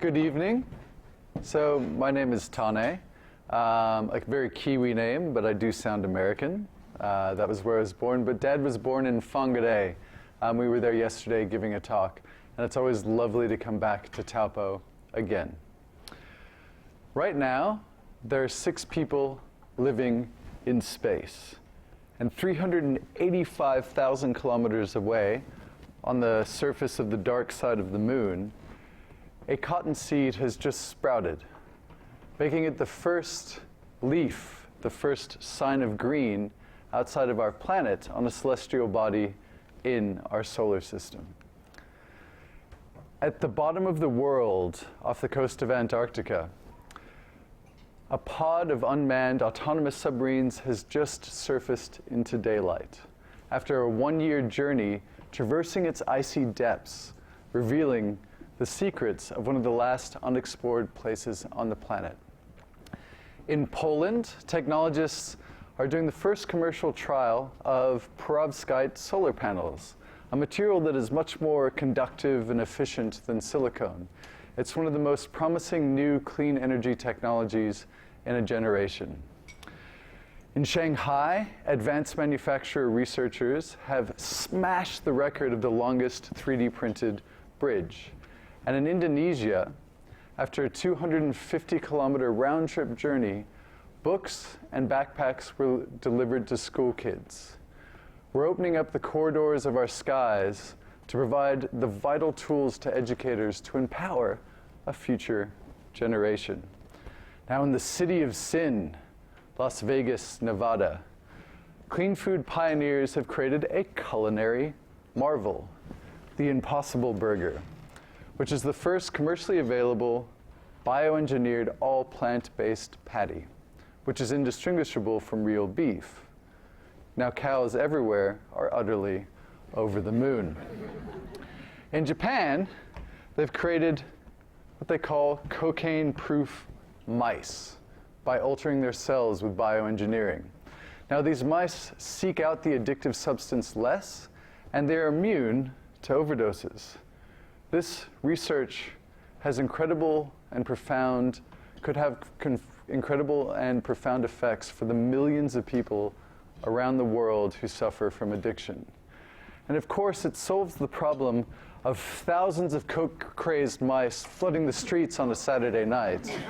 Good evening. So my name is Tane, a very Kiwi name, but I do sound American. That was where I was born, but Dad was born in Whangarei. We were there yesterday giving a talk, and it's always lovely to come back to Taupō again. Right now, there are 6 people living in space, and 385,000 kilometers away, on the surface of the dark side of the moon, a cotton seed has just sprouted, making it the first leaf, the first sign of green outside of our planet on a celestial body in our solar system. At the bottom of the world, off the coast of Antarctica, a pod of unmanned autonomous submarines has just surfaced into daylight after a 1-year journey traversing its icy depths, revealing the secrets of one of the last unexplored places on the planet. In Poland, technologists are doing the first commercial trial of perovskite solar panels, a material that is much more conductive and efficient than silicone. It's one of the most promising new clean energy technologies in a generation. In Shanghai, advanced manufacturer researchers have smashed the record of the longest 3D printed bridge. And in Indonesia, after a 250-kilometer round-trip journey, books and backpacks were delivered to school kids. We're opening up the corridors of our skies to provide the vital tools to educators to empower a future generation. Now in the city of sin, Las Vegas, Nevada, clean food pioneers have created a culinary marvel, the Impossible Burger, which is the first commercially available bioengineered all plant-based patty, which is indistinguishable from real beef. Now cows everywhere are utterly over the moon. In Japan, they've created what they call cocaine-proof mice by altering their cells with bioengineering. Now these mice seek out the addictive substance less, and they're immune to overdoses. This research has incredible and profound, could have incredible and profound effects for the millions of people around the world who suffer from addiction. And of course, it solves the problem of thousands of coke-crazed mice flooding the streets on a Saturday night,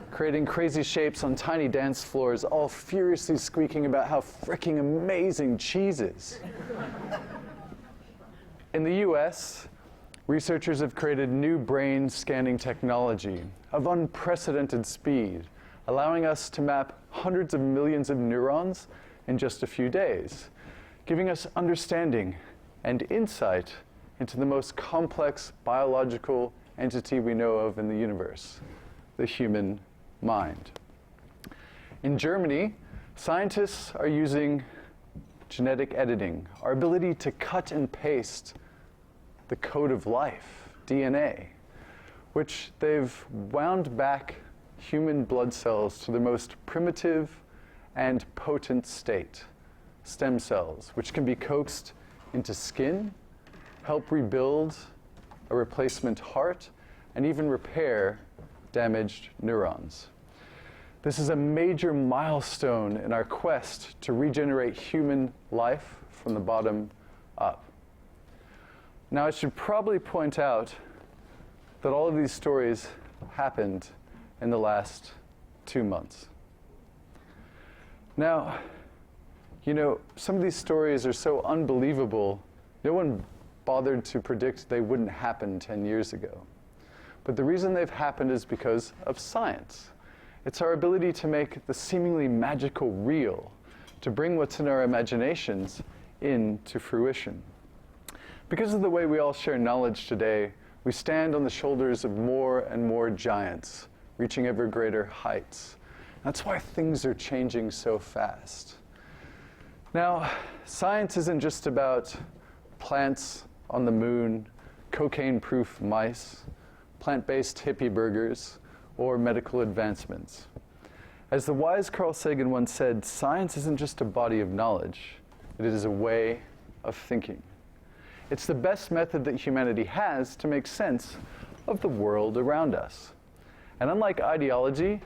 creating crazy shapes on tiny dance floors, all furiously squeaking about how fricking amazing cheese is. In the US, researchers have created new brain scanning technology of unprecedented speed, allowing us to map hundreds of millions of neurons in just a few days, giving us understanding and insight into the most complex biological entity we know of in the universe, the human mind. In Germany, scientists are using genetic editing, our ability to cut and paste the code of life, DNA, which they've wound back human blood cells to their most primitive and potent state, stem cells, which can be coaxed into skin, help rebuild a replacement heart, and even repair damaged neurons. This is a major milestone in our quest to regenerate human life from the bottom up. Now, I should probably point out that all of these stories happened in the last 2 months. Now, you know, some of these stories are so unbelievable, no one bothered to predict they wouldn't happen 10 years ago. But the reason they've happened is because of science. It's our ability to make the seemingly magical real, to bring what's in our imaginations into fruition. Because of the way we all share knowledge today, we stand on the shoulders of more and more giants, reaching ever greater heights. That's why things are changing so fast. Now, science isn't just about plants on the moon, cocaine-proof mice, plant-based hippie burgers, or medical advancements. As the wise Carl Sagan once said, science isn't just a body of knowledge, it is a way of thinking. It's the best method that humanity has to make sense of the world around us. And unlike ideology,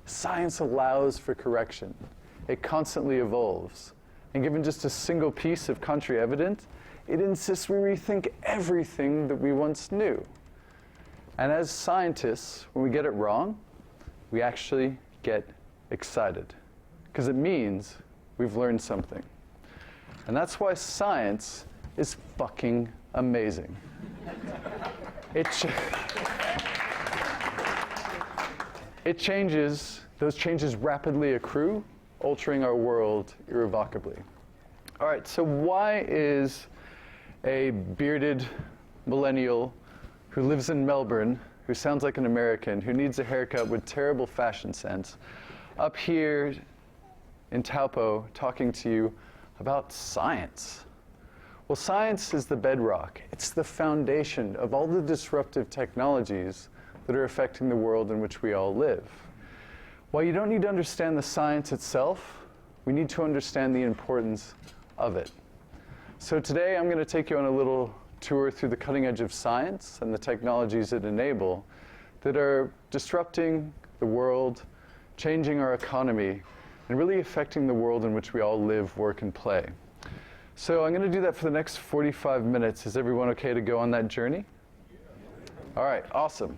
science allows for correction. It constantly evolves. And given just a single piece of contrary evidence, it insists we rethink everything that we once knew. And as scientists, when we get it wrong, we actually get excited, because it means we've learned something. And that's why science is fucking amazing. It changes, those changes rapidly accrue, altering our world irrevocably. All right, so why is a bearded millennial who lives in Melbourne, who sounds like an American, who needs a haircut with terrible fashion sense, up here in Taupō talking to you about science? Well, science is the bedrock. It's the foundation of all the disruptive technologies that are affecting the world in which we all live. While you don't need to understand the science itself, we need to understand the importance of it. So today I'm going to take you on a little tour through the cutting edge of science and the technologies it enable that are disrupting the world, changing our economy, and really affecting the world in which we all live, work, and play. So I'm going to do that for the next 45 minutes. Is everyone okay to go on that journey? All right, awesome.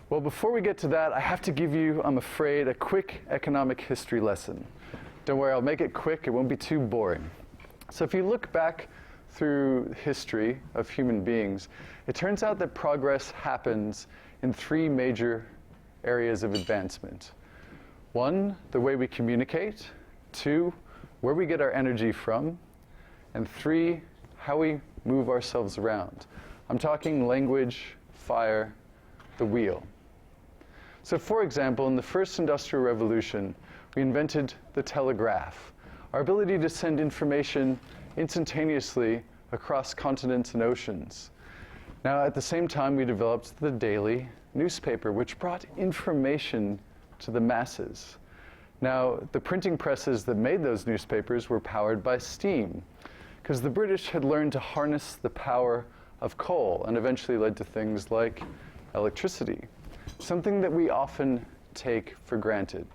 Well, before we get to that, I have to give you, I'm afraid, a quick economic history lesson. Don't worry, I'll make it quick. It won't be too boring. So if you look back through history of human beings, it turns out that progress happens in three major areas of advancement. One, the way we communicate. Two, where we get our energy from. And three, how we move ourselves around. I'm talking language, fire, the wheel. So for example, in the first industrial revolution, we invented the telegraph, our ability to send information instantaneously across continents and oceans. Now, at the same time, we developed the daily newspaper, which brought information to the masses. Now, the printing presses that made those newspapers were powered by steam, because the British had learned to harness the power of coal and eventually led to things like electricity, something that we often take for granted.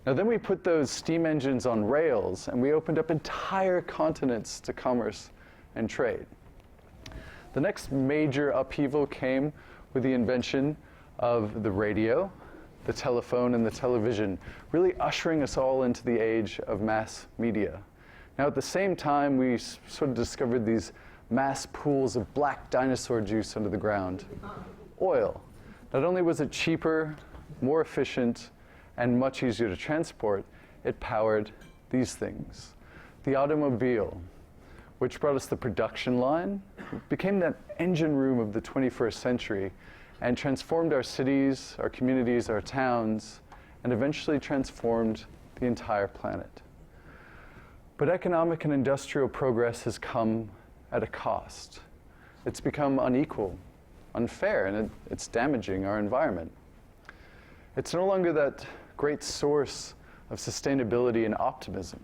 Now then we put those steam engines on rails and we opened up entire continents to commerce and trade. The next major upheaval came with the invention of the radio, the telephone, and the television, really ushering us all into the age of mass media. Now at the same time, we sort of discovered these mass pools of black dinosaur juice under the ground. Oil. Not only was it cheaper, more efficient, and much easier to transport, it powered these things. The automobile, which brought us the production line, became that engine room of the 21st century and transformed our cities, our communities, our towns, and eventually transformed the entire planet. But economic and industrial progress has come at a cost. It's become unequal, unfair, and it's damaging our environment. It's no longer that great source of sustainability and optimism.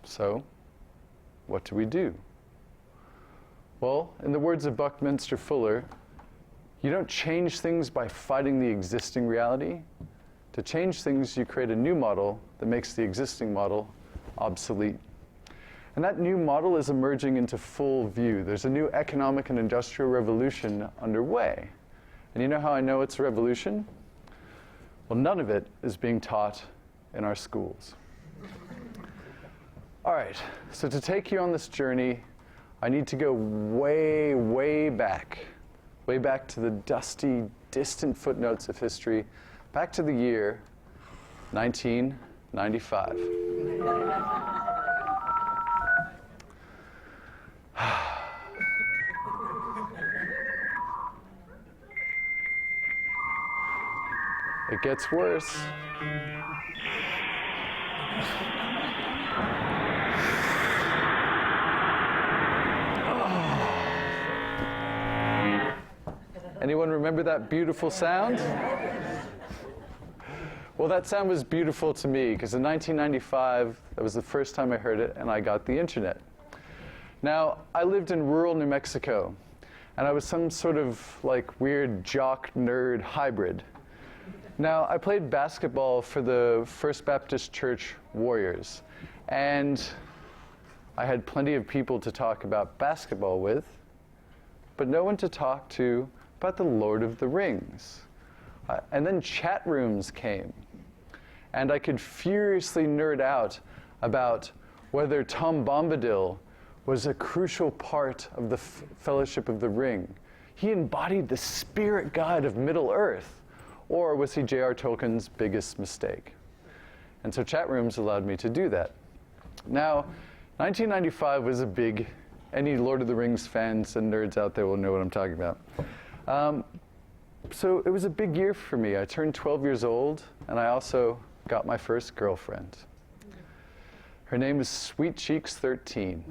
So, what do we do? Well, in the words of Buckminster Fuller, you don't change things by fighting the existing reality. To change things, you create a new model that makes the existing model obsolete. And that new model is emerging into full view. There's a new economic and industrial revolution underway. And you know how I know it's a revolution? Well, none of it is being taught in our schools. All right, so to take you on this journey, I need to go way, way back to the dusty, distant footnotes of history, back to the year 1995. It gets worse. Anyone remember that beautiful sound? Well, that sound was beautiful to me because in 1995, that was the first time I heard it, and I got the internet. Now, I lived in rural New Mexico, and I was some sort of like weird jock nerd hybrid. Now, I played basketball for the First Baptist Church Warriors, and I had plenty of people to talk about basketball with, but no one to talk to about the Lord of the Rings. And then chat rooms came, and I could furiously nerd out about whether Tom Bombadil was a crucial part of the Fellowship of the Ring. He embodied the spirit guide of Middle-earth, or was he J.R. Tolkien's biggest mistake? And so chat rooms allowed me to do that. Now, 1995 was a big, any Lord of the Rings fans and nerds out there will know what I'm talking about. So it was a big year for me. I turned 12 years old, and I also got my first girlfriend. Her name is Sweet Cheeks 13.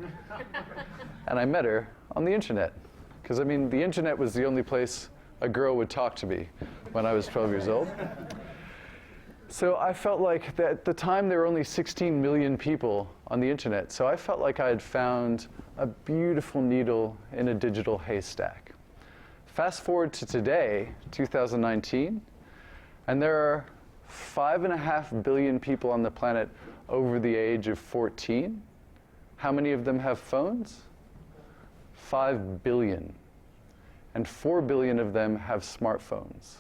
And I met her on the internet. Because, I mean, the internet was the only place a girl would talk to me when I was 12 years old. So I felt like that at the time there were only 16 million people on the internet. So I felt like I had found a beautiful needle in a digital haystack. Fast forward to today, 2019, and there are 5.5 billion people on the planet over the age of 14. How many of them have phones? 5 billion. And 4 billion of them have smartphones.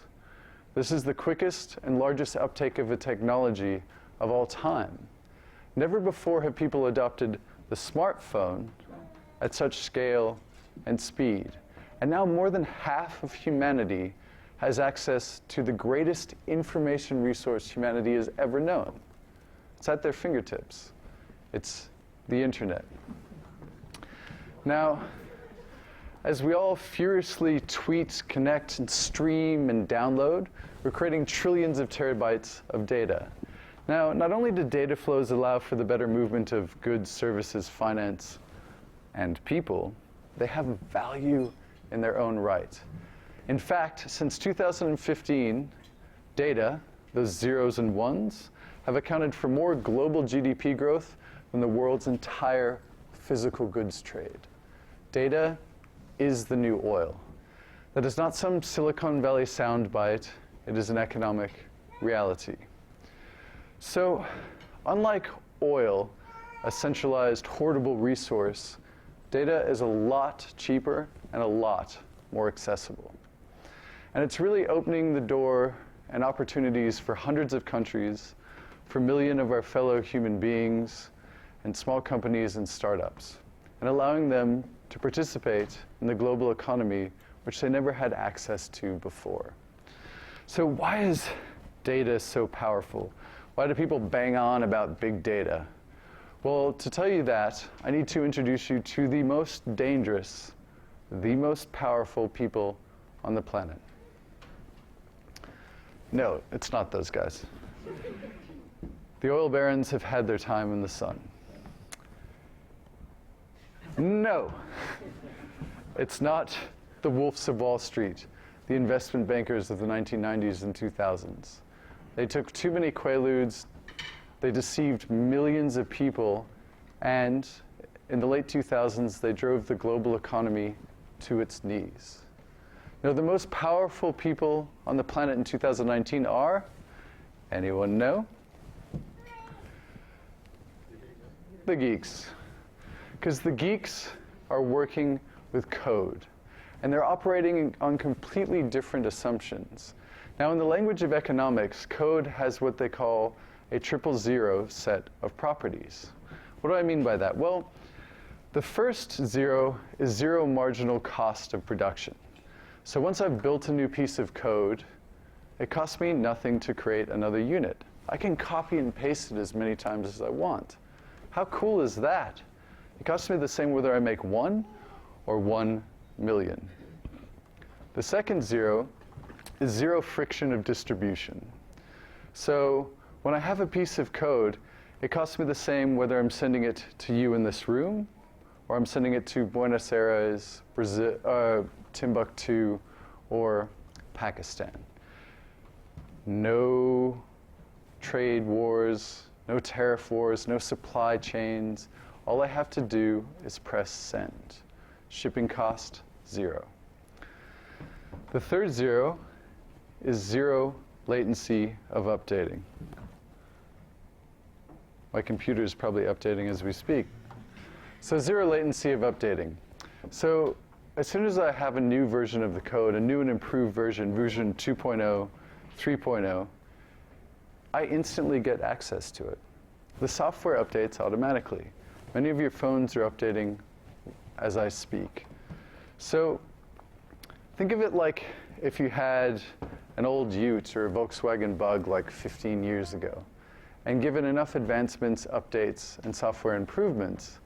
This is the quickest and largest uptake of a technology of all time. Never before have people adopted the smartphone at such scale and speed. And now more than half of humanity has access to the greatest information resource humanity has ever known. It's at their fingertips. It's the internet. Now, as we all furiously tweet, connect, and stream and download, we're creating trillions of terabytes of data. Now, not only do data flows allow for the better movement of goods, services, finance, and people, they have value in their own right. In fact, since 2015, data, those zeros and ones, have accounted for more global GDP growth than the world's entire physical goods trade. Data is the new oil. That is not some Silicon Valley soundbite, it is an economic reality. So, unlike oil, a centralized, hoardable resource, data is a lot cheaper and a lot more accessible. And it's really opening the door and opportunities for hundreds of countries, for millions of our fellow human beings, and small companies and startups, and allowing them to participate in the global economy, which they never had access to before. So why is data so powerful? Why do people bang on about big data? Well, to tell you that, I need to introduce you to the most dangerous, the most powerful people on the planet. No, it's not those guys. The oil barons have had their time in the sun. No, it's not the wolves of Wall Street, the investment bankers of the 1990s and 2000s. They took too many quaaludes, they deceived millions of people, and in the late 2000s, they drove the global economy to its knees. Now, the most powerful people on the planet in 2019 are, anyone know? The geeks. Because the geeks are working with code, and they're operating on completely different assumptions. Now, in the language of economics, code has what they call a 000 set of properties. What do I mean by that? Well, the first zero is zero marginal cost of production. So once I've built a new piece of code, it costs me nothing to create another unit. I can copy and paste it as many times as I want. How cool is that? It costs me the same whether I make 1 or 1 million. The second zero is zero friction of distribution. So when I have a piece of code, it costs me the same whether I'm sending it to you in this room, or I'm sending it to Buenos Aires, Brazil, Timbuktu, or Pakistan. No trade wars, no tariff wars, no supply chains. All I have to do is press send. Shipping cost, 0. The third zero is zero latency of updating. My computer is probably updating as we speak. So zero latency of updating. So as soon as I have a new version of the code, a new and improved version 2.0, 3.0, I instantly get access to it. The software updates automatically. Many of your phones are updating as I speak. So think of it like if you had an old Ute or a Volkswagen Bug like 15 years ago, and given enough advancements, updates, and software improvements,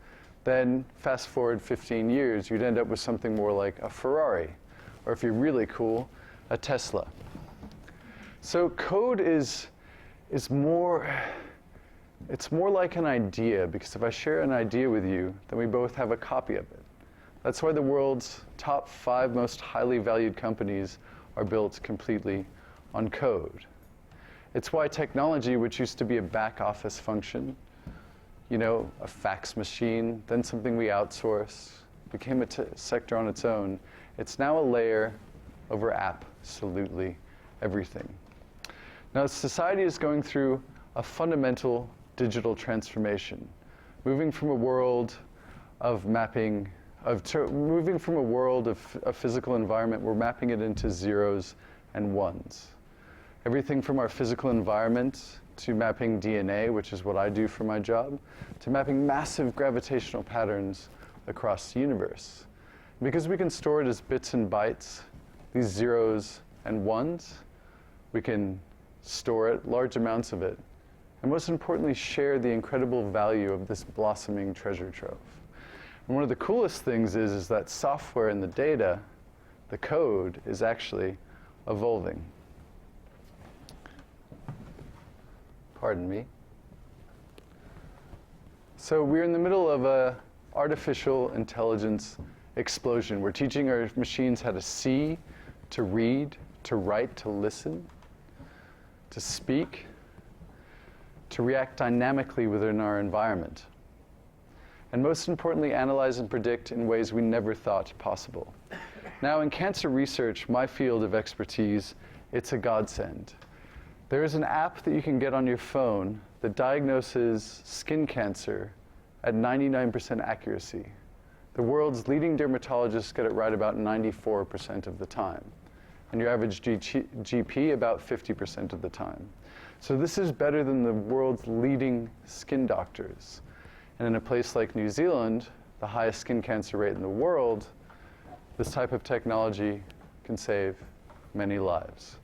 then fast forward 15 years, you'd end up with something more like a Ferrari, or if you're really cool, a Tesla. So code is more, it's more like an idea, because if I share an idea with you, then we both have a copy of it. That's why the world's top 5 most highly valued companies are built completely on code. It's why technology, which used to be a back office function, you know, a fax machine, then something we outsource, became a sector on its own. It's now a layer over absolutely everything. Now, society is going through a fundamental digital transformation, moving from a world of mapping, moving from a world of a physical environment, we're mapping it into zeros and ones. Everything from our physical environment to mapping DNA, which is what I do for my job, to mapping massive gravitational patterns across the universe. Because we can store it as bits and bytes, these zeros and ones, we can store it, large amounts of it, and most importantly, share the incredible value of this blossoming treasure trove. And one of the coolest things is that software and the data, the code, is actually evolving. Pardon me. So we're in the middle of an artificial intelligence explosion. We're teaching our machines how to see, to read, to write, to listen, to speak, to react dynamically within our environment. And most importantly, analyze and predict in ways we never thought possible. Now, in cancer research, my field of expertise, it's a godsend. There is an app that you can get on your phone that diagnoses skin cancer at 99% accuracy. The world's leading dermatologists get it right about 94% of the time, and your average GP about 50% of the time. So this is better than the world's leading skin doctors. And in a place like New Zealand, the highest skin cancer rate in the world, this type of technology can save many lives.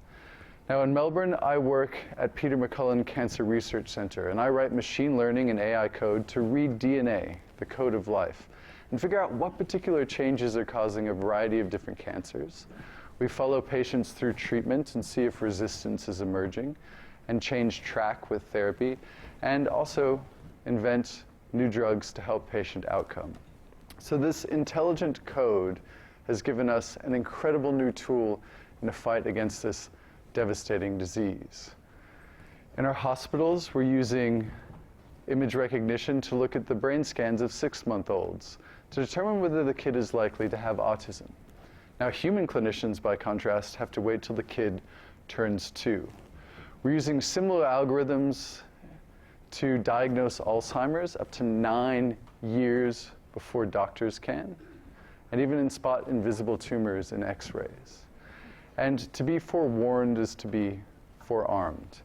Now in Melbourne, I work at Peter MacCullen Cancer Research Center, and I write machine learning and AI code to read DNA, the code of life, and figure out what particular changes are causing a variety of different cancers. We follow patients through treatment and see if resistance is emerging, and change track with therapy, and also invent new drugs to help patient outcome. So this intelligent code has given us an incredible new tool in the fight against this devastating disease. In our hospitals, we're using image recognition to look at the brain scans of 6-month-olds to determine whether the kid is likely to have autism. Now, human clinicians, by contrast, have to wait till the kid turns 2. We're using similar algorithms to diagnose Alzheimer's up to 9 years before doctors can, and even spot invisible tumors in X-rays. And to be forewarned is to be forearmed.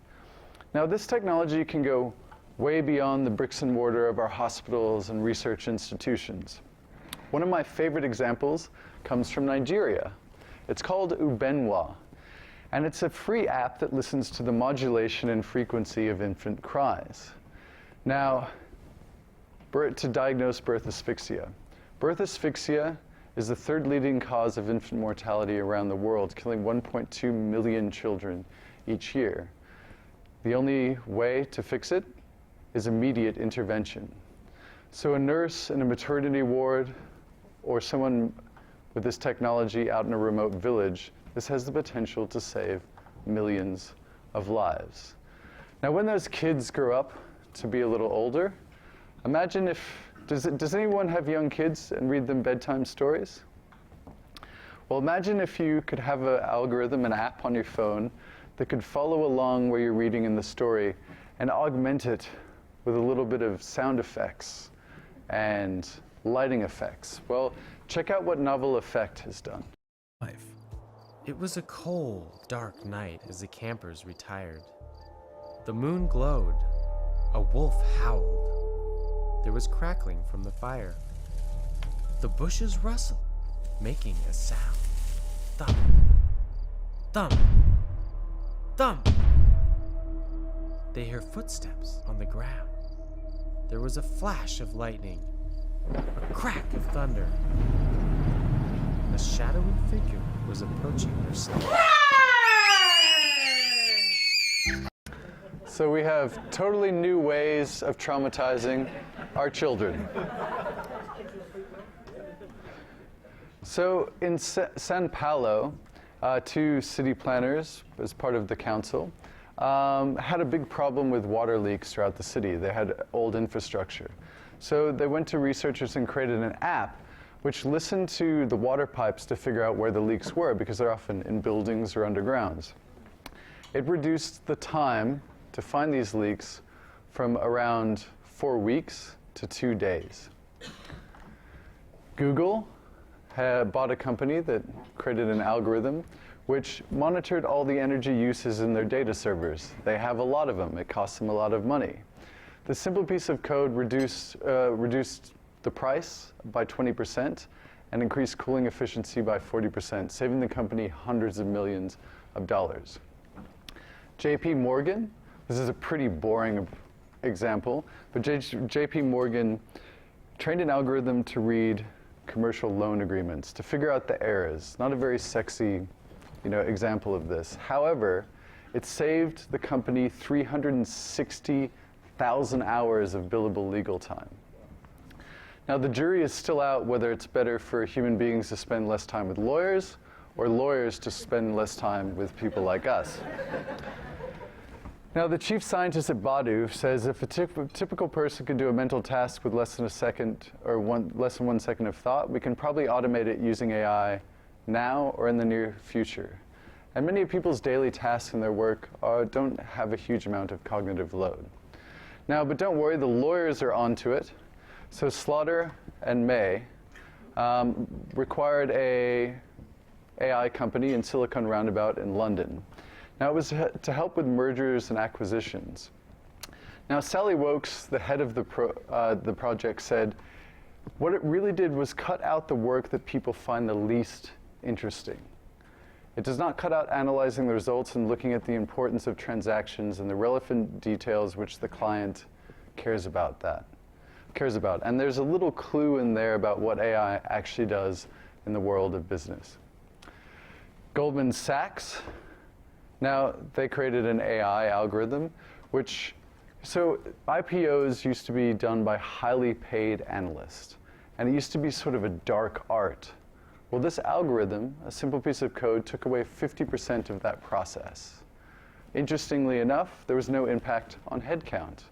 Now, this technology can go way beyond the bricks and mortar of our hospitals and research institutions. One of my favorite examples comes from Nigeria. It's called Ubenwa, and it's a free app that listens to the modulation and frequency of infant cries. Now, to diagnose birth asphyxia. Birth asphyxia is the 3rd leading cause of infant mortality around the world, killing 1.2 million children each year. The only way to fix it is immediate intervention. So a nurse in a maternity ward or someone with this technology out in a remote village, this has the potential to save millions of lives. Now, when those kids grow up to be a little older, imagine if, does anyone have young kids and read them bedtime stories? Well, imagine if you could have an algorithm, an app on your phone that could follow along where you're reading in the story and augment it with a little bit of sound effects and lighting effects. Well, check out what Novel Effect has done. It was a cold, dark night as the campers retired. The moon glowed. A wolf howled. There was crackling from the fire. The bushes rustled, making a sound. Thump, thump, thump. They heard footsteps on the ground. There was a flash of lightning, a crack of thunder. A shadowy figure was approaching their side. So we have totally new ways of traumatizing our children. So in São Paulo, two city planners, as part of the council, had a big problem with water leaks throughout the city. They had old infrastructure. So they went to researchers and created an app which listened to the water pipes to figure out where the leaks were, because they're often in buildings or undergrounds. It reduced the time to find these leaks from around 4 weeks to 2 days. Google had bought a company that created an algorithm which monitored all the energy uses in their data servers. They have a lot of them. It costs them a lot of money. The simple piece of code reduced the price by 20% and increased cooling efficiency by 40%, saving the company hundreds of millions of dollars. JP Morgan, this is a pretty boring example, but JP Morgan trained an algorithm to read commercial loan agreements, to figure out the errors. Not a very sexy, example of this. However, it saved the company 360,000 hours of billable legal time. Now, the jury is still out whether it's better for human beings to spend less time with lawyers or lawyers to spend less time with people like us. Now, the chief scientist at Badu says if a typical person could do a mental task with less than a second or less than 1 second of thought, we can probably automate it using AI now or in the near future. And many of people's daily tasks in their work don't have a huge amount of cognitive load. Now, but don't worry, the lawyers are onto it. So Slaughter and May required an AI company in Silicon Roundabout in London. Now, it was to help with mergers and acquisitions. Now, Sally Wokes, the head of the project, said, what it really did was cut out the work that people find the least interesting. It does not cut out analyzing the results and looking at the importance of transactions and the relevant details which the client cares about. And there's a little clue in there about what AI actually does in the world of business. Goldman Sachs, now they created an AI algorithm, so IPOs used to be done by highly paid analysts, and it used to be sort of a dark art. Well, this algorithm, a simple piece of code, took away 50% of that process. Interestingly enough, there was no impact on headcount.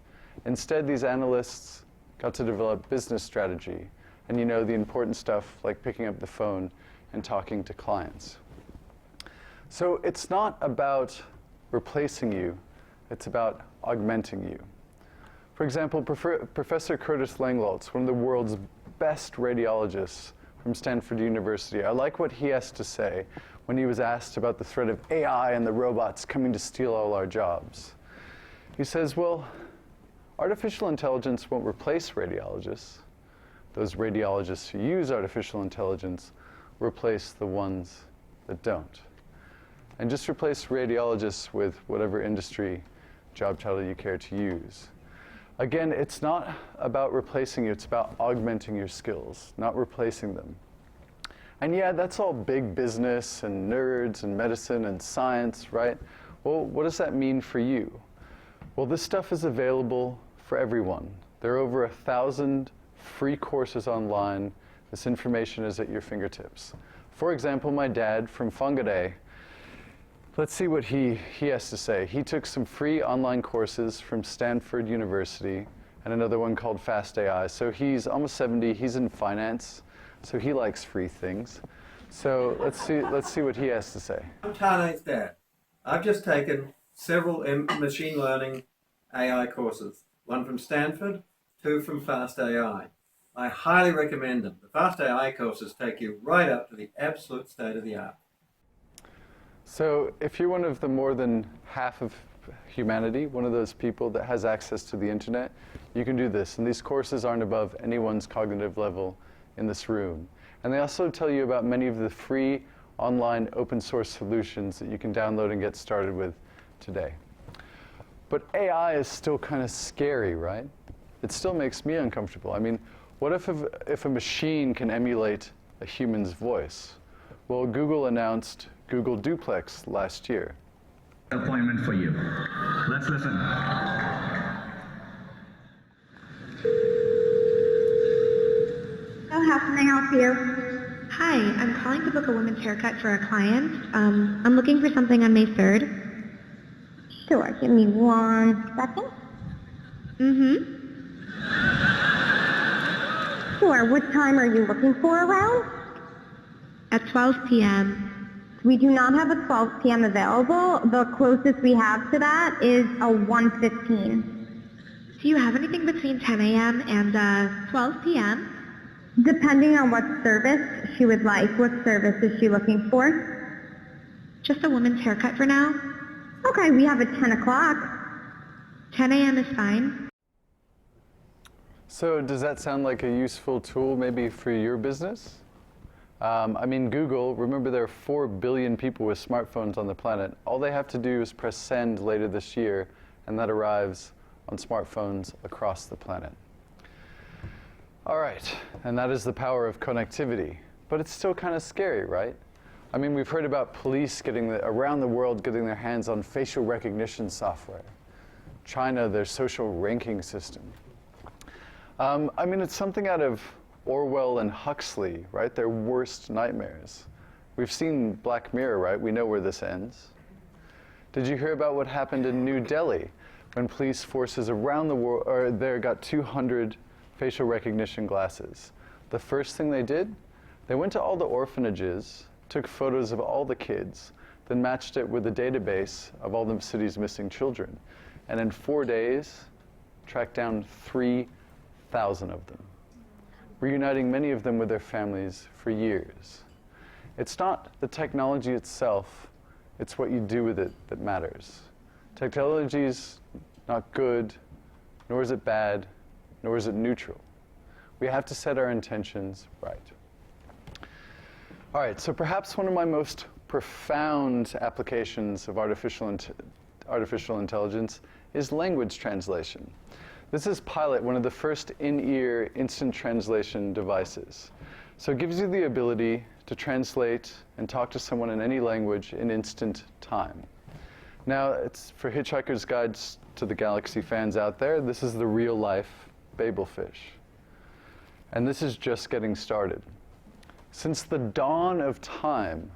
Instead, these analysts got to develop business strategy and the important stuff like picking up the phone and talking to clients. So it's not about replacing you, it's about augmenting you. For example, Professor Curtis Langlotz, one of the world's best radiologists from Stanford University, I like what he has to say when he was asked about the threat of AI and the robots coming to steal all our jobs. He says, well, artificial intelligence won't replace radiologists. Those radiologists who use artificial intelligence replace the ones that don't. And just replace radiologists with whatever industry job title you care to use. Again, it's not about replacing you, it's about augmenting your skills, not replacing them. And yeah, that's all big business and nerds and medicine and science, right? Well, what does that mean for you? Well, this stuff is available for everyone. There are over 1,000 free courses online. This information is at your fingertips. For example, my dad from Whangarei, let's see what he has to say. He took some free online courses from Stanford University and another one called Fast AI. So he's almost 70, he's in finance, so he likes free things. So let's see what he has to say. I'm Tane's dad. I've just taken several machine learning AI courses, one from Stanford, two from Fast AI. I highly recommend them. The Fast AI courses take you right up to the absolute state of the art. So if you're one of the more than half of humanity, one of those people that has access to the internet, you can do this. And these courses aren't above anyone's cognitive level in this room. And they also tell you about many of the free online open source solutions that you can download and get started with today. But AI is still kind of scary, right? It still makes me uncomfortable. I mean, what if a machine can emulate a human's voice? Well, Google announced Google Duplex last year. Appointment for you. Let's listen. So how can I help you? Hi, I'm calling to book a women's haircut for a client. I'm looking for something on May 3rd. Sure, give me 1 second. Sure, what time are you looking for around? At 12 p.m. We do not have a 12 p.m. available. The closest we have to that is a 1:15. Do you have anything between 10 a.m. and 12 p.m.? Depending on what service she would like. What service is she looking for? Just a woman's haircut for now. Okay, we have a 10 o'clock. 10 a.m. is fine. So does that sound like a useful tool maybe for your business? I mean, Google, remember there are 4 billion people with smartphones on the planet. All they have to do is press send later this year, and that arrives on smartphones across the planet. All right, and that is the power of connectivity. But it's still kind of scary, right? I mean, we've heard about police around the world getting their hands on facial recognition software. China, their social ranking system. I mean, it's something out of Orwell and Huxley, right? Their worst nightmares. We've seen Black Mirror, right? We know where this ends. Did you hear about what happened in New Delhi when police forces around the world got 200 facial recognition glasses? The first thing they did, they went to all the orphanages, took photos of all the kids, then matched it with a database of all the city's missing children. And in 4 days, tracked down 3,000 of them, reuniting many of them with their families for years. It's not the technology itself, it's what you do with it that matters. Technology's not good, nor is it bad, nor is it neutral. We have to set our intentions right. All right, so perhaps one of my most profound applications of artificial intelligence is language translation. This is Pilot, one of the first in-ear instant translation devices. So it gives you the ability to translate and talk to someone in any language in instant time. Now, it's for Hitchhiker's Guides to the Galaxy fans out there, this is the real-life Babelfish. And this is just getting started. Since the dawn of time,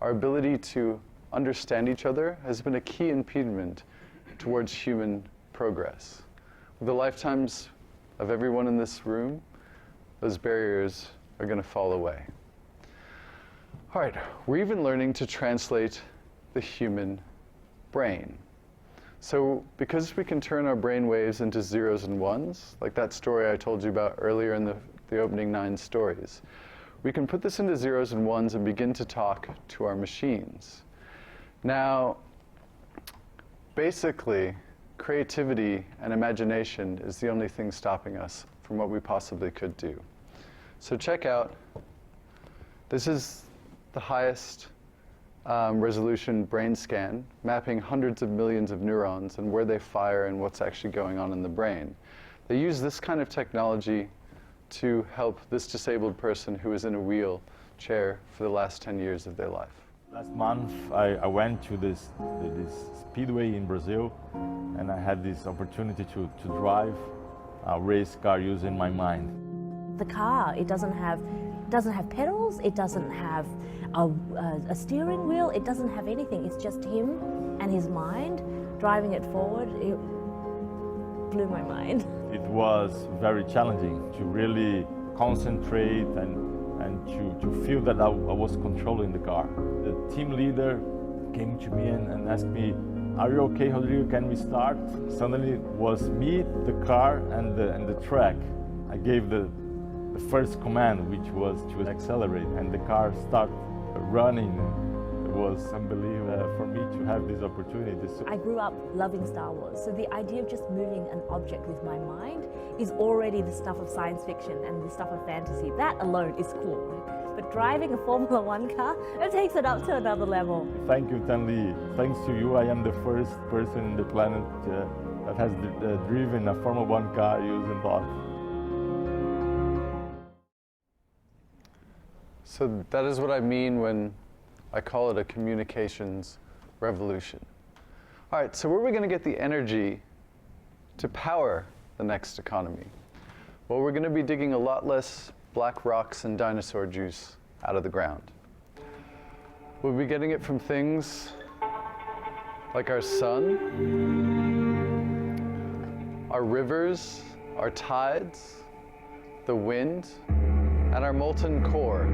our ability to understand each other has been a key impediment towards human progress. With the lifetimes of everyone in this room, those barriers are going to fall away. All right, we're even learning to translate the human brain. So because we can turn our brain waves into zeros and ones, like that story I told you about earlier in the opening 9 stories, we can put this into zeros and ones and begin to talk to our machines. Now, basically, creativity and imagination is the only thing stopping us from what we possibly could do. So check out, this is the highest resolution brain scan, mapping hundreds of millions of neurons and where they fire and what's actually going on in the brain. They use this kind of technology to help this disabled person who is in a wheelchair for the last 10 years of their life. Last month, I went to this speedway in Brazil, and I had this opportunity to drive a race car using my mind. The car, it doesn't have pedals, it doesn't have a steering wheel, it doesn't have anything. It's just him and his mind driving it forward. It blew my mind. It was very challenging to really concentrate and and to feel that I was controlling the car. The team leader came to me and asked me, "Are you okay, Rodrigo? Can we start?" Suddenly it was me, the car, and the track. I gave the first command, which was to accelerate, and the car started running. It was unbelievable for me to have this opportunity. I grew up loving Star Wars, so the idea of just moving an object with my mind is already the stuff of science fiction and the stuff of fantasy. That alone is cool. But driving a Formula One car, it takes it up to another level. Thank you, Tane. Thanks to you, I am the first person in the planet that has driven a Formula One car using bot. So that is what I mean when I call it a communications revolution. All right, so where are we going to get the energy to power the next economy? Well, we're going to be digging a lot less black rocks and dinosaur juice out of the ground. We'll be getting it from things like our sun, our rivers, our tides, the wind, and our molten core.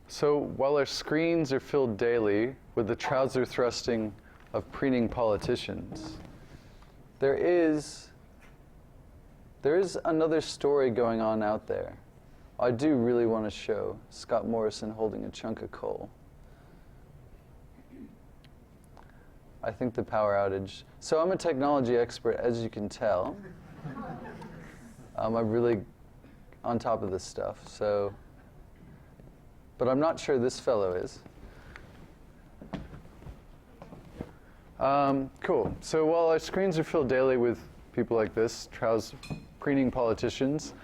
So while our screens are filled daily with the trouser thrusting of preening politicians, there is another story going on out there. I do really want to show Scott Morrison holding a chunk of coal. I think the power outage. So I'm a technology expert, as you can tell. I'm really on top of this stuff. So, but I'm not sure this fellow is. Cool. So while our screens are filled daily with people like this, preening politicians,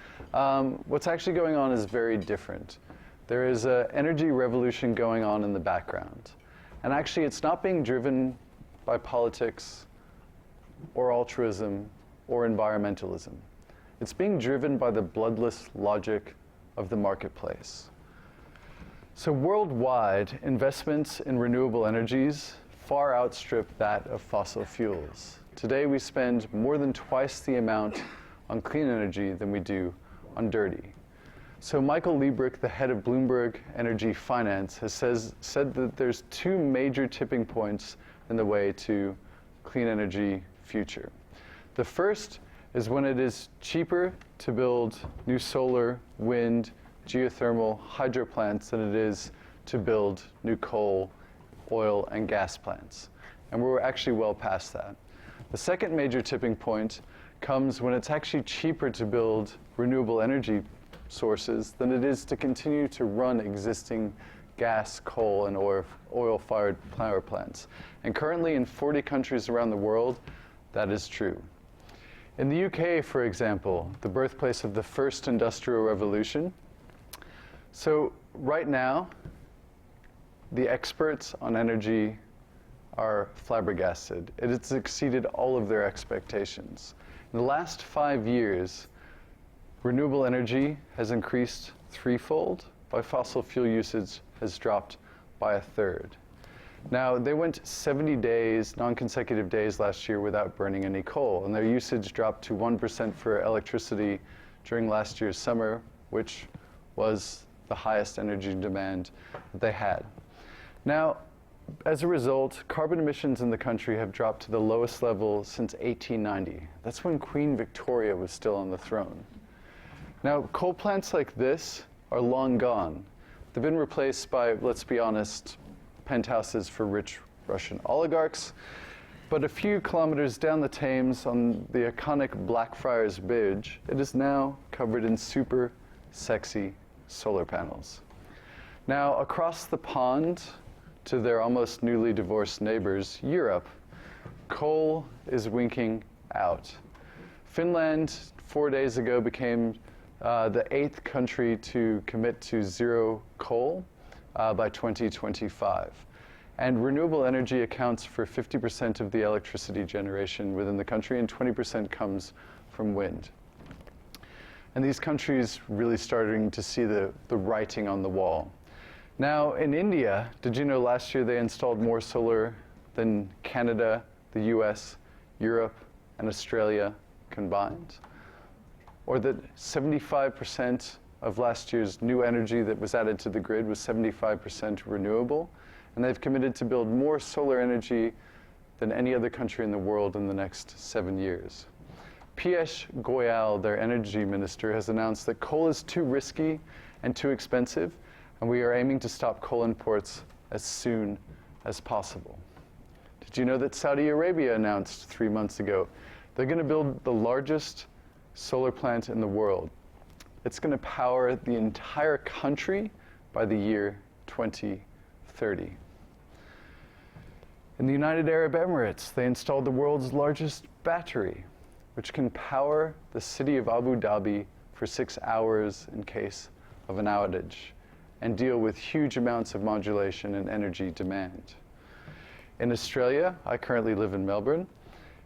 what's actually going on is very different. There is an energy revolution going on in the background. And actually, it's not being driven by politics or altruism or environmentalism. It's being driven by the bloodless logic of the marketplace. So worldwide, investments in renewable energies far outstrip that of fossil fuels. Today, we spend more than twice the amount on clean energy than we do on dirty. So Michael Liebrick, the head of Bloomberg Energy Finance, has said that there's two major tipping points in the way to clean energy future. The first is when it is cheaper to build new solar, wind, geothermal, hydro plants than it is to build new coal, oil, and gas plants. And we're actually well past that. The second major tipping point comes when it's actually cheaper to build renewable energy sources than it is to continue to run existing gas, coal, and oil-fired power plants. And currently in 40 countries around the world, that is true. In the UK, for example, the birthplace of the first industrial revolution, so right now, the experts on energy are flabbergasted. It has exceeded all of their expectations. In the last 5 years, renewable energy has increased threefold, while fossil fuel usage has dropped by a third. Now, they went 70 days, non-consecutive days last year without burning any coal, and their usage dropped to 1% for electricity during last year's summer, which was the highest energy demand that they had. Now, as a result, carbon emissions in the country have dropped to the lowest level since 1890. That's when Queen Victoria was still on the throne. Now, coal plants like this are long gone. They've been replaced by, let's be honest, penthouses for rich Russian oligarchs. But a few kilometers down the Thames on the iconic Blackfriars Bridge, it is now covered in super sexy solar panels. Now, across the pond to their almost newly divorced neighbors, Europe, coal is winking out. Finland, 4 days ago, became the 8th country to commit to zero coal by 2025. And renewable energy accounts for 50% of the electricity generation within the country, and 20% comes from wind. And these countries really starting to see the writing on the wall. Now, in India, did you know last year they installed more solar than Canada, the US, Europe, and Australia combined? or that 75% of last year's new energy that was added to the grid was 75% renewable, and they've committed to build more solar energy than any other country in the world in the next 7 years. Piyush Goyal, their energy minister, has announced that coal is too risky and too expensive, and we are aiming to stop coal imports as soon as possible. Did you know that Saudi Arabia announced 3 months ago they're going to build the largest solar plant in the world? It's going to power the entire country by the year 2030. In the United Arab Emirates, they installed the world's largest battery, which can power the city of Abu Dhabi for 6 hours in case of an outage, and deal with huge amounts of modulation and energy demand. In Australia, I currently live in Melbourne.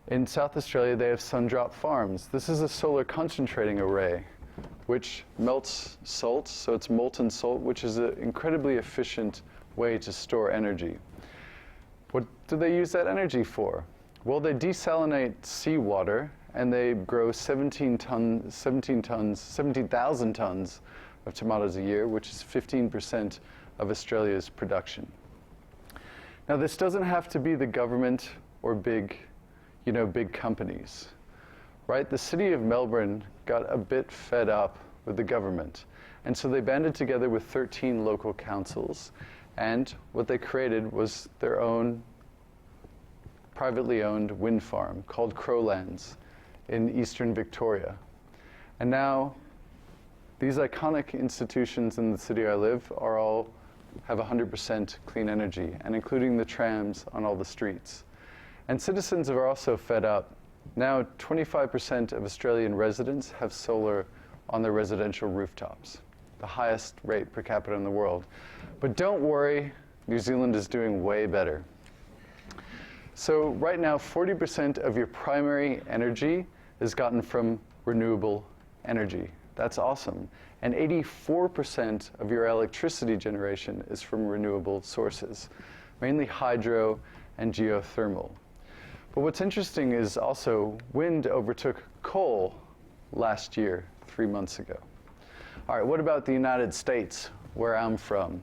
In South Australia, they have sun-drop farms. This is a solar concentrating array, which melts salt, so it's molten salt, which is an incredibly efficient way to store energy. What do they use that energy for? Well, they desalinate seawater, and they grow 17,000 tons of tomatoes a year, which is 15% of Australia's production. Now, this doesn't have to be the government or big companies, right? The city of Melbourne got a bit fed up with the government, and so they banded together with 13 local councils, and what they created was their own privately owned wind farm called Crowlands in eastern Victoria. And now these iconic institutions in the city I live are all have 100% clean energy, and including the trams on all the streets. And citizens are also fed up. Now 25% of Australian residents have solar on their residential rooftops, the highest rate per capita in the world. But don't worry, New Zealand is doing way better. So right now, 40% of your primary energy is gotten from renewable energy. That's awesome. And 84% of your electricity generation is from renewable sources, mainly hydro and geothermal. But what's interesting is also wind overtook coal last year, 3 months ago. All right, what about the United States, where I'm from?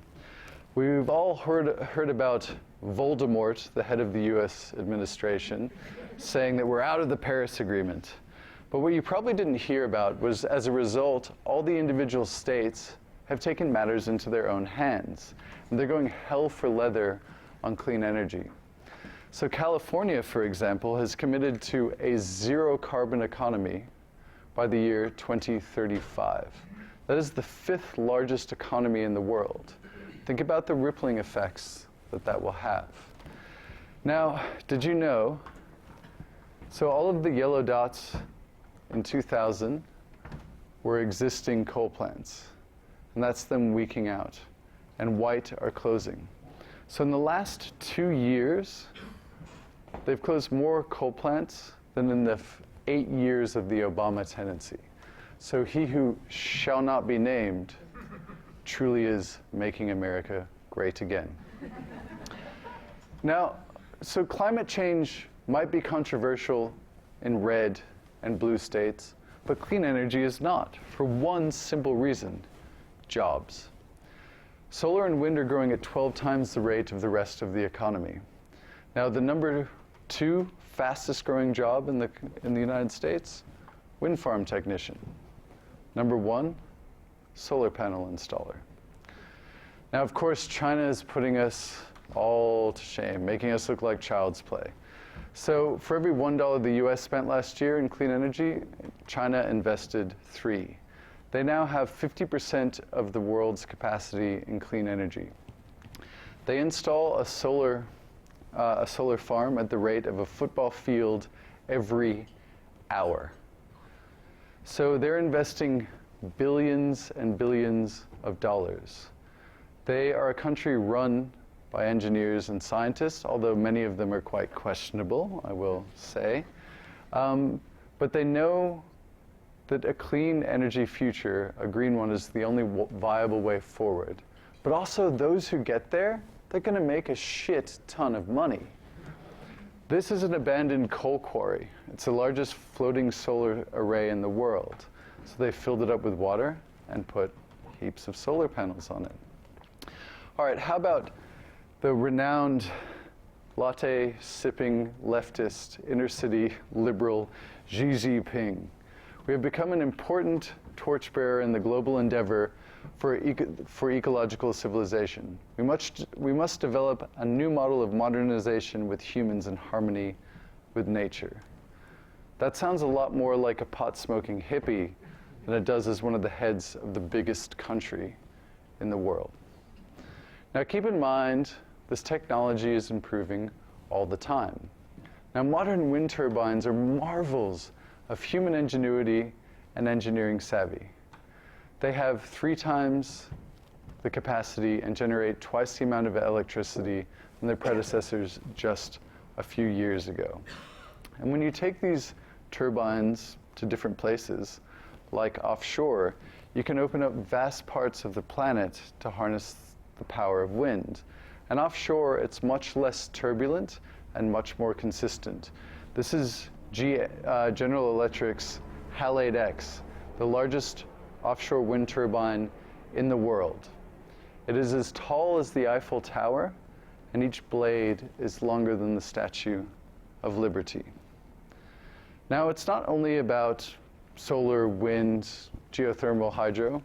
We've all heard about Voldemort, the head of the US administration, saying that we're out of the Paris Agreement. But what you probably didn't hear about was, as a result, all the individual states have taken matters into their own hands, and they're going hell for leather on clean energy. So California, for example, has committed to a zero carbon economy by the year 2035. That is the 5th largest economy in the world. Think about the rippling effects that will have. Now, did you know, so all of the yellow dots in 2000 were existing coal plants, and that's them weaking out, and white are closing. So in the last 2 years, they've closed more coal plants than in the 8 years of the Obama tenancy. So he who shall not be named truly is making America great again. Now, so climate change might be controversial in red and blue states, but clean energy is not, for one simple reason: jobs. Solar and wind are growing at 12 times the rate of the rest of the economy. Now, the number 2 fastest growing job in the United States, wind farm technician. Number 1, solar panel installer. Now, of course, China is putting us all to shame, making us look like child's play. So for every $1 the US spent last year in clean energy, China invested 3. They now have 50% of the world's capacity in clean energy. They install a solar farm at the rate of a football field every hour. So they're investing billions and billions of dollars. They are a country run by engineers and scientists, although many of them are quite questionable, I will say. But they know that a clean energy future, a green one, is the only viable way forward. But also, those who get there, they're going to make a shit ton of money. This is an abandoned coal quarry. It's the largest floating solar array in the world. So they filled it up with water and put heaps of solar panels on it. All right, how about the renowned latte-sipping leftist inner-city liberal Xi Jinping? We have become an important torchbearer in the global endeavor for ecological civilization. We must develop a new model of modernization with humans in harmony with nature. That sounds a lot more like a pot-smoking hippie than it does as one of the heads of the biggest country in the world. Now keep in mind, this technology is improving all the time. Now modern wind turbines are marvels of human ingenuity and engineering savvy. They have 3 times the capacity and generate twice the amount of electricity than their predecessors just a few years ago. And when you take these turbines to different places, like offshore, you can open up vast parts of the planet to harness the power of wind. And offshore, it's much less turbulent and much more consistent. This is General Electric's HAL 8X, the largest offshore wind turbine in the world. It is as tall as the Eiffel Tower, and each blade is longer than the Statue of Liberty. Now, it's not only about solar, wind, geothermal, hydro.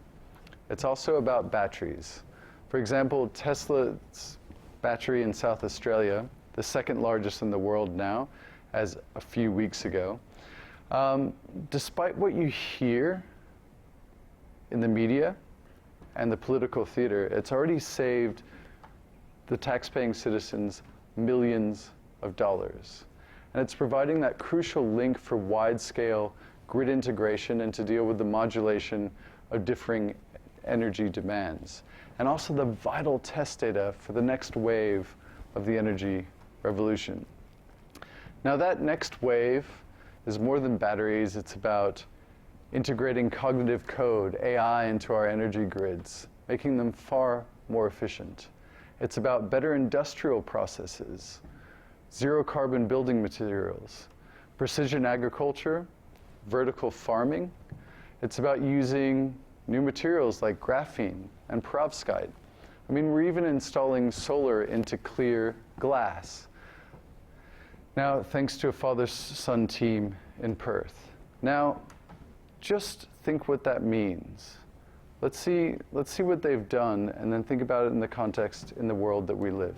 It's also about batteries. For example, Tesla's battery in South Australia, the second largest in the world now, as a few weeks ago. Despite what you hear in the media and the political theater, it's already saved the tax-paying citizens millions of dollars. And it's providing that crucial link for wide-scale grid integration and to deal with the modulation of differing energy demands. And also the vital test data for the next wave of the energy revolution. Now that next wave is more than batteries. It's about integrating cognitive code, AI, into our energy grids, making them far more efficient. It's about better industrial processes, zero carbon building materials, precision agriculture, vertical farming. It's about using new materials like graphene and perovskite. I mean, we're even installing solar into clear glass. Now, thanks to a father-son team in Perth. Now, just think what that means. Let's see what they've done, and then think about it in the context in the world that we live.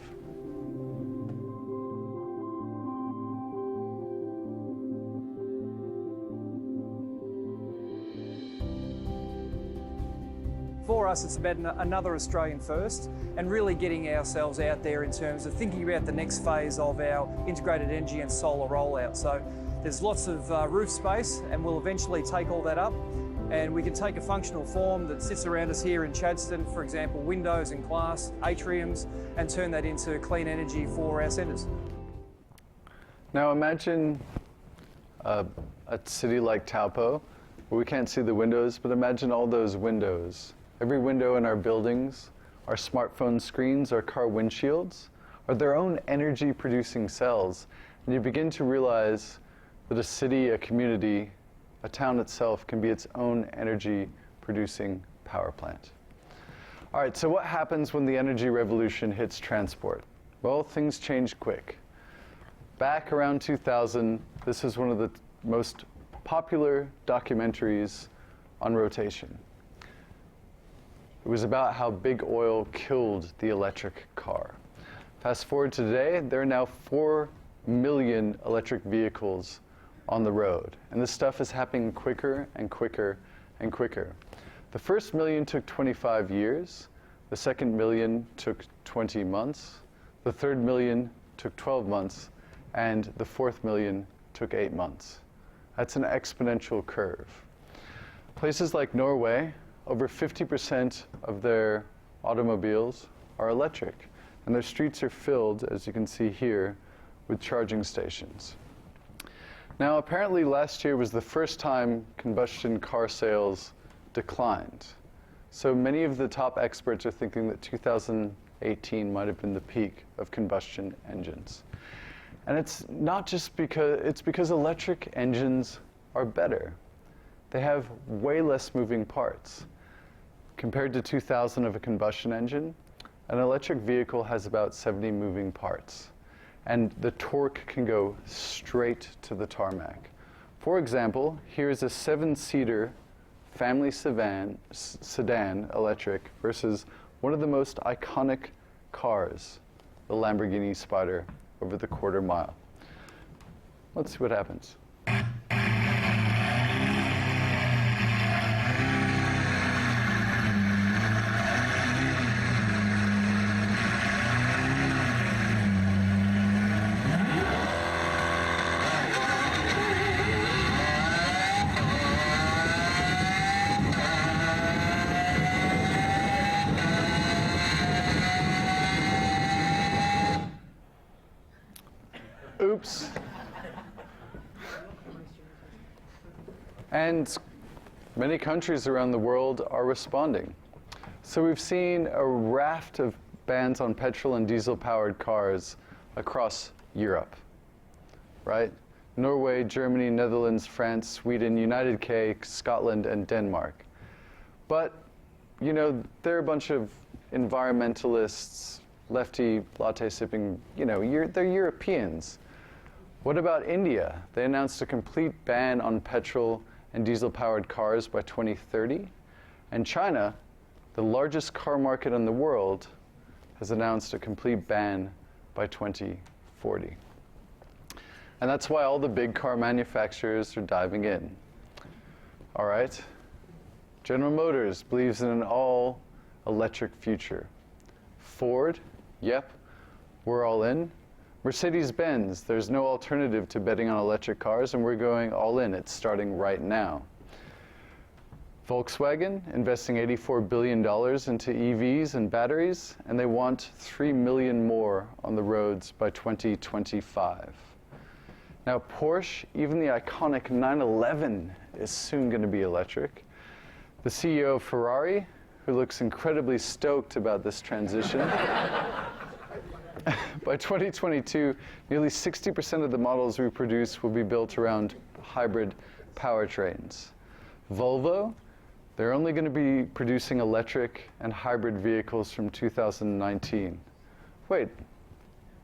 For us, it's about another Australian first and really getting ourselves out there in terms of thinking about the next phase of our integrated energy and solar rollout. So there's lots of roof space, and we'll eventually take all that up, and we can take a functional form that sits around us here in Chadstone, for example, windows and glass, atriums, and turn that into clean energy for our centres. Now imagine a city like Taupō, where we can't see the windows, but imagine all those windows. Every window in our buildings, our smartphone screens, our car windshields, are their own energy-producing cells. And you begin to realize that a city, a community, a town itself can be its own energy-producing power plant. All right, so what happens when the energy revolution hits transport? Well, things change quick. Back around 2000, this is one of the most popular documentaries on rotation. It was about how big oil killed the electric car. Fast forward to today, there are now 4 million electric vehicles on the road. And this stuff is happening quicker and quicker and quicker. The first million took 25 years. The second million took 20 months. The third million took 12 months. And the fourth million took 8 months. That's an exponential curve. Places like Norway, over 50% of their automobiles are electric, and their streets are filled, as you can see here, with charging stations. Now, apparently last year was the first time combustion car sales declined. So many of the top experts are thinking that 2018 might have been the peak of combustion engines. And it's not just because, it's because electric engines are better. they have way less moving parts. Compared to 2,000 of a combustion engine, an electric vehicle has about 70 moving parts. And the torque can go straight to the tarmac. For example, here's a 7-seater family sedan electric versus one of the most iconic cars, the Lamborghini Spider, over the quarter mile. Let's see what happens. Oops. And many countries around the world are responding. So we've seen a raft of bans on petrol and diesel-powered cars across Europe, right? Norway, Germany, Netherlands, France, Sweden, United Kingdom, Scotland, and Denmark. But, you know, there are a bunch of environmentalists, lefty, latte-sipping, you know, they're Europeans. What about India? They announced a complete ban on petrol and diesel-powered cars by 2030. And China, the largest car market in the world, has announced a complete ban by 2040. And that's why all the big car manufacturers are diving in. All right. General Motors believes in an all-electric future. Ford, yep, we're all in. Mercedes-Benz, there's no alternative to betting on electric cars, and we're going all in. It's starting right now. Volkswagen, investing $84 billion into EVs and batteries, and they want 3 million more on the roads by 2025. Now, Porsche, even the iconic 911, is soon going to be electric. The CEO of Ferrari, who looks incredibly stoked about this transition, by 2022, nearly 60% of the models we produce will be built around hybrid powertrains. Volvo, they're only going to be producing electric and hybrid vehicles from 2019. Wait,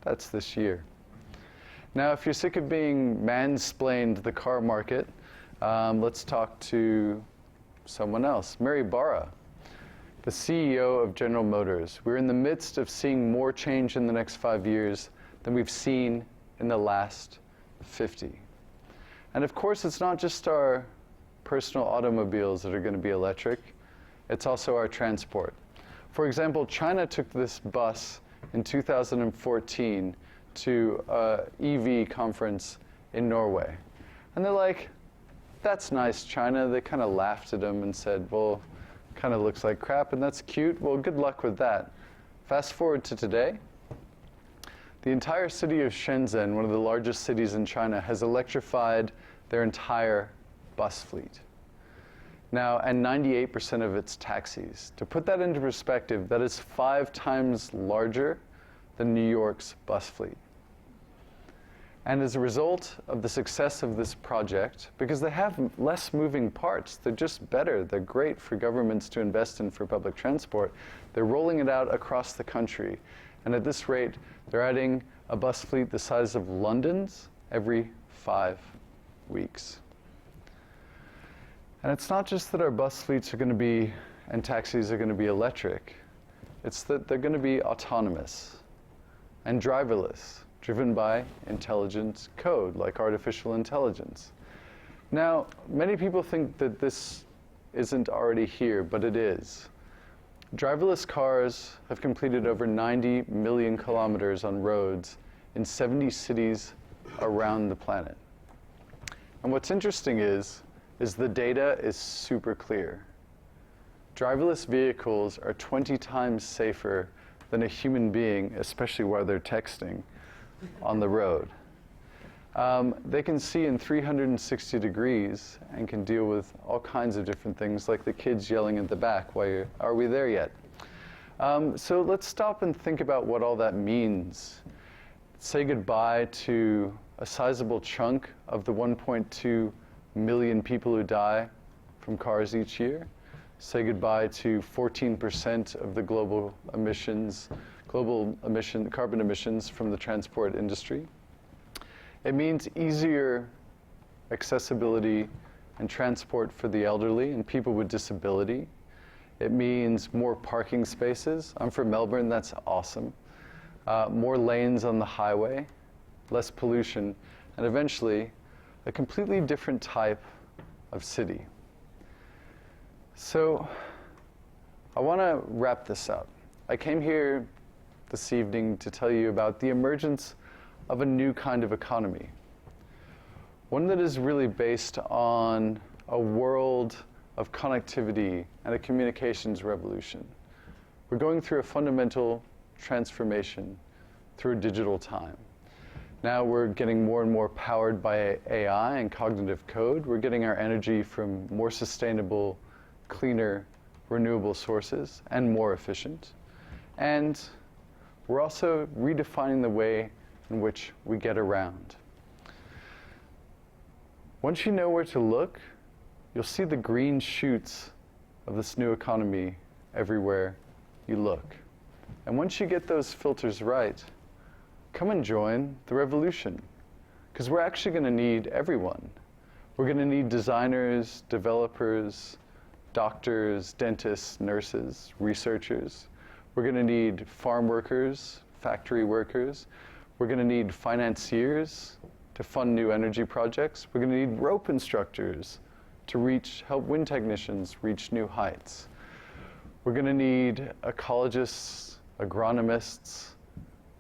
that's this year. Now, if you're sick of being mansplained the car market, let's talk to someone else. Mary Barra, the CEO of General Motors. We're in the midst of seeing more change in the next 5 years than we've seen in the last 50. And of course, it's not just our personal automobiles that are going to be electric. It's also our transport. For example, China took this bus in 2014 to an EV conference in Norway. And they're like, that's nice, China. They kind of laughed at them and said, well, kind of looks like crap, and that's cute. Well, good luck with that. Fast forward to today. The entire city of Shenzhen, one of the largest cities in China, has electrified their entire bus fleet. Now, and 98% of its taxis. To put that into perspective, that is 5 times larger than New York's bus fleet. And as a result of the success of this project, because they have less moving parts, they're just better, they're great for governments to invest in for public transport, they're rolling it out across the country. And at this rate, they're adding a bus fleet the size of London's every 5 weeks. And it's not just that our bus fleets are going to be, and taxis are going to be electric, it's that they're going to be autonomous and driverless, driven by intelligent code, like artificial intelligence. Now, many people think that this isn't already here, but it is. Driverless cars have completed over 90 million kilometers on roads in 70 cities around the planet. And what's interesting is the data is super clear. Driverless vehicles are 20 times safer than a human being, especially while they're texting, on the road. They can see in 360 degrees and can deal with all kinds of different things, like the kids yelling at the back, are we there yet? So let's stop and think about what all that means. Say goodbye to a sizable chunk of the 1.2 million people who die from cars each year, say goodbye to 14% of the global carbon emissions from the transport industry. It means easier accessibility and transport for the elderly and people with disability. It means more parking spaces. I'm from Melbourne, that's awesome. More lanes on the highway, less pollution, and eventually a completely different type of city. So I want to wrap this up. I came here this evening to tell you about the emergence of a new kind of economy. One that is really based on a world of connectivity and a communications revolution. We're going through a fundamental transformation through digital time. Now we're getting more and more powered by AI and cognitive code. We're getting our energy from more sustainable, cleaner, renewable sources and more efficient. And we're also redefining the way in which we get around. Once you know where to look, you'll see the green shoots of this new economy everywhere you look. And once you get those filters right, come and join the revolution. Because we're actually going to need everyone. We're going to need designers, developers, doctors, dentists, nurses, researchers. We're going to need farm workers, factory workers. We're going to need financiers to fund new energy projects. We're going to need rope instructors to help wind technicians reach new heights. We're going to need ecologists, agronomists,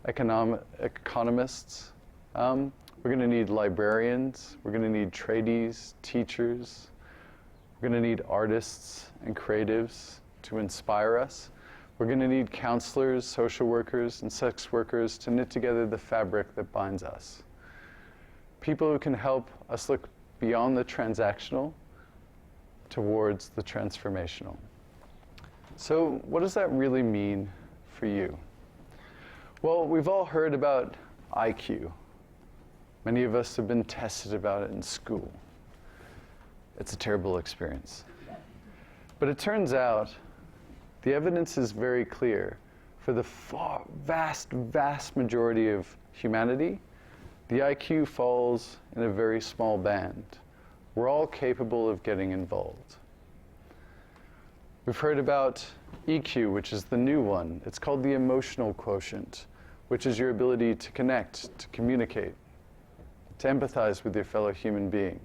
economists. We're going to need librarians. We're going to need tradies, teachers. We're going to need artists and creatives to inspire us. We're going to need counselors, social workers, and sex workers to knit together the fabric that binds us. People who can help us look beyond the transactional towards the transformational. So what does that really mean for you? Well, we've all heard about IQ. Many of us have been tested about it in school. It's a terrible experience. But it turns out the evidence is very clear. For the vast majority of humanity, the IQ falls in a very small band. We're all capable of getting involved. We've heard about EQ, which is the new one. It's called the emotional quotient, which is your ability to connect, to communicate, to empathize with your fellow human being.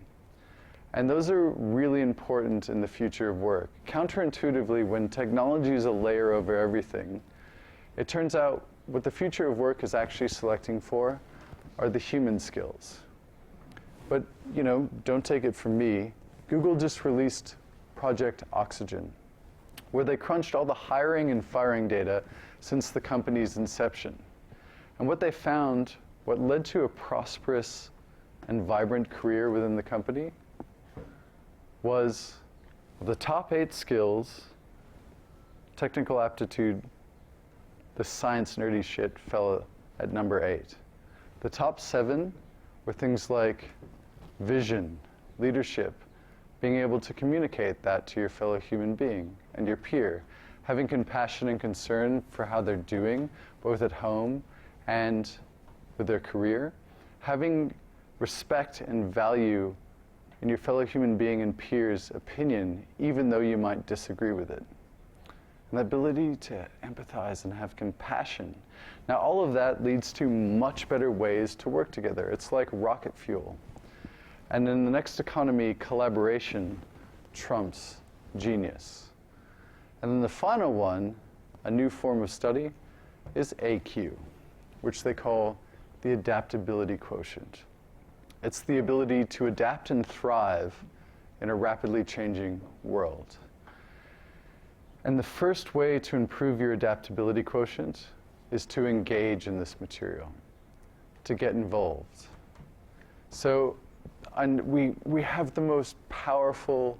And those are really important in the future of work. Counterintuitively, when technology is a layer over everything, it turns out what the future of work is actually selecting for are the human skills. But, don't take it from me. Google just released Project Oxygen, where they crunched all the hiring and firing data since the company's inception. And what they found, what led to a prosperous and vibrant career within the company, was the top 8 skills, technical aptitude, the science nerdy shit fell at number 8. The top 7 were things like vision, leadership, being able to communicate that to your fellow human being and your peer, having compassion and concern for how they're doing, both at home and with their career, having respect and value in your fellow human being and peer's opinion, even though you might disagree with it. And the ability to empathize and have compassion. Now, all of that leads to much better ways to work together. It's like rocket fuel. And in the next economy, collaboration trumps genius. And then the final one, a new form of study, is AQ, which they call the adaptability quotient. It's the ability to adapt and thrive in a rapidly changing world. And the first way to improve your adaptability quotient is to engage in this material, to get involved. So we have the most powerful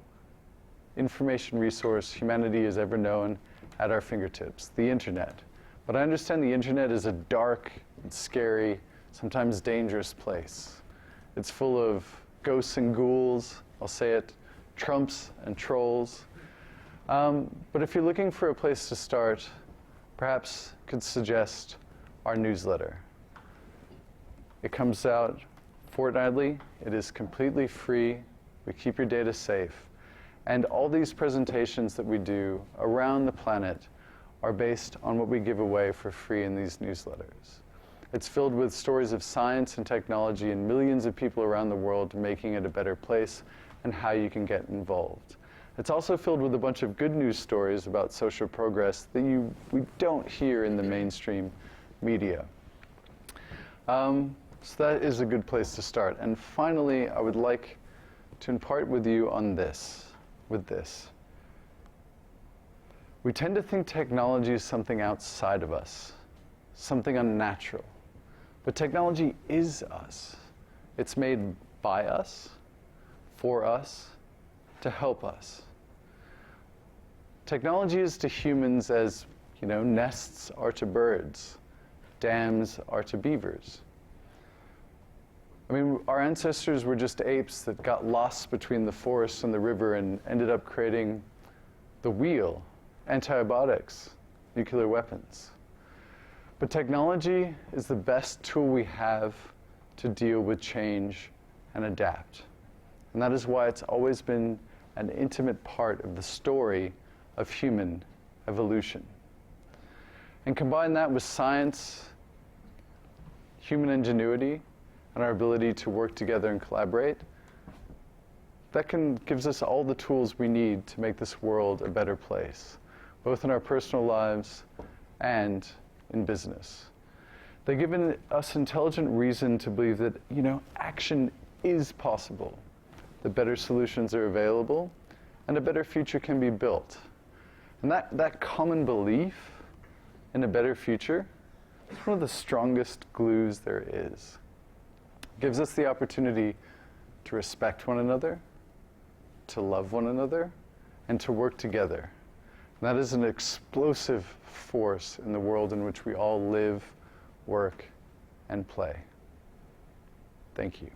information resource humanity has ever known at our fingertips, the internet. But I understand the internet is a dark, scary, sometimes dangerous place. It's full of ghosts and ghouls, I'll say it, Trumps and trolls. But if you're looking for a place to start, perhaps could suggest our newsletter. It comes out fortnightly. It is completely free. We keep your data safe. And all these presentations that we do around the planet are based on what we give away for free in these newsletters. It's filled with stories of science and technology and millions of people around the world making it a better place and how you can get involved. It's also filled with a bunch of good news stories about social progress that we don't hear in the mainstream media. So that is a good place to start. And finally, I would like to impart with you on this. We tend to think technology is something outside of us, something unnatural. But technology is us. It's made by us, for us, to help us. Technology is to humans as, nests are to birds, dams are to beavers. I mean, our ancestors were just apes that got lost between the forest and the river and ended up creating the wheel, antibiotics, nuclear weapons. But technology is the best tool we have to deal with change and adapt. And that is why it's always been an intimate part of the story of human evolution. And combine that with science, human ingenuity, and our ability to work together and collaborate, that gives us all the tools we need to make this world a better place, both in our personal lives and in business. They've given us intelligent reason to believe that, action is possible, that better solutions are available, and a better future can be built. And that common belief in a better future is one of the strongest glues there is. It gives us the opportunity to respect one another, to love one another, and to work together. And that is an explosive force in the world in which we all live, work, and play. Thank you.